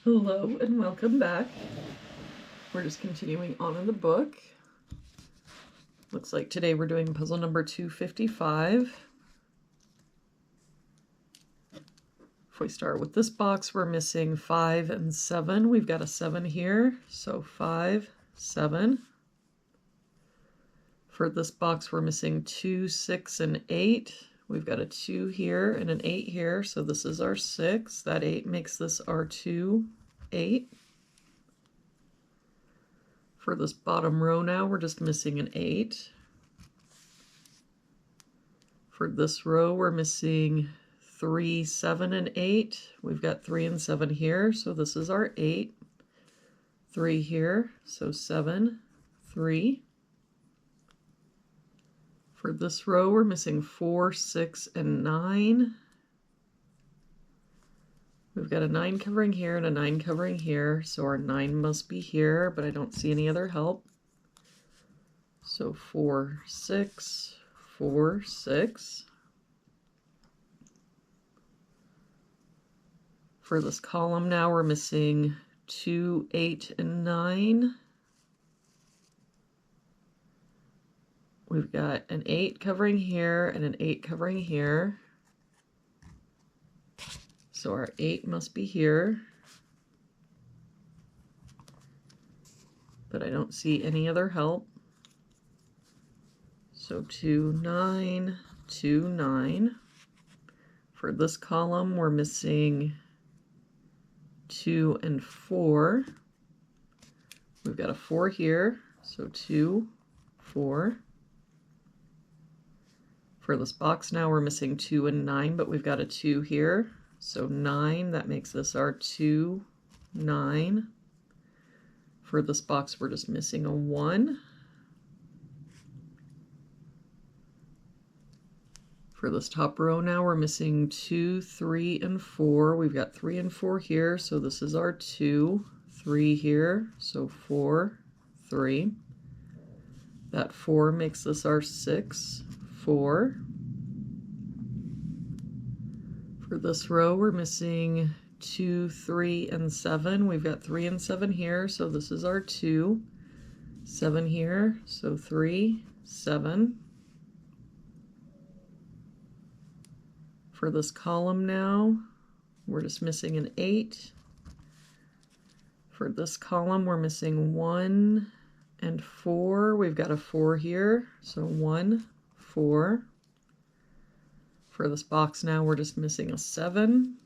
Hello and welcome back. We're just continuing on in the book. Looks like today we're doing puzzle number 255. If we start with this box, we're missing 5 and 7. We've got a 7 here, so 5, 7. For this box, we're missing 2, 6, and 8. We've got a 2 here and an 8 here, so this is our 6. That 8 makes this our 2, 8. For this bottom row now, we're just missing an 8. For this row, we're missing 3, 7, and 8. We've got 3 and 7 here, so this is our 8. 3 here, so 7, 3. For this row, we're missing 4, 6, and 9. We've got a 9 covering here and a 9 covering here, so our 9 must be here, but I don't see any other help. So 4, 6, 4, 6. For this column now, we're missing 2, 8, and 9. We've got an 8 covering here and an 8 covering here. So our 8 must be here. But I don't see any other help. So 2, 9, 2, 9. For this column, we're missing 2 and 4. We've got a 4 here, so 2, 4. For this box now, we're missing 2 and 9, but we've got a 2 here, so 9. That makes this our 2, 9. For this box, we're just missing a 1. For this top row now, we're missing 2, 3, and 4. We've got 3 and 4 here, so this is our 2, 3 here, so 4, 3. That 4 makes this our 6, 4. For this row, we're missing 2, 3, and 7. We've got 3 and 7 here, so this is our 2. 7 here, so 3, 7. For this column now, we're just missing an 8. For this column, we're missing 1 and 4. We've got a 4 here, so 1, 4. For this box now, we're just missing a 7.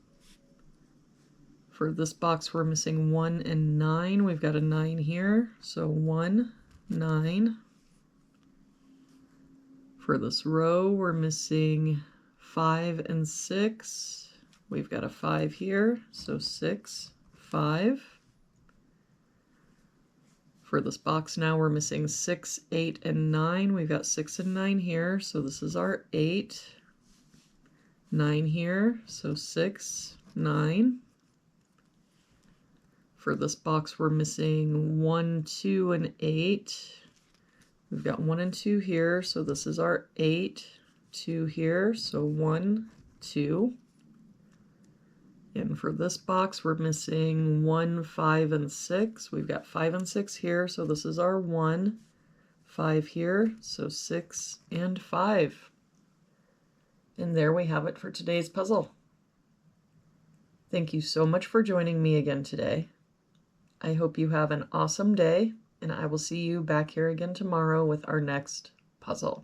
For this box, we're missing 1 and 9. We've got a 9 here, so 1, 9. For this row, we're missing 5 and 6. We've got a 5 here, so 6, 5. For this box now, we're missing 6, 8, and 9. We've got 6 and 9 here, so this is our 8. 9 here, so 6, 9. For this box, we're missing 1, 2, and 8. We've got 1 and 2 here, so this is our 8. 2 here, so 1, 2. And for this box, we're missing 1, 5, and 6. We've got 5 and 6 here, so this is our 1. 5 here, so 6 and 5. And there we have it for today's puzzle. Thank you so much for joining me again today. I hope you have an awesome day, and I will see you back here again tomorrow with our next puzzle.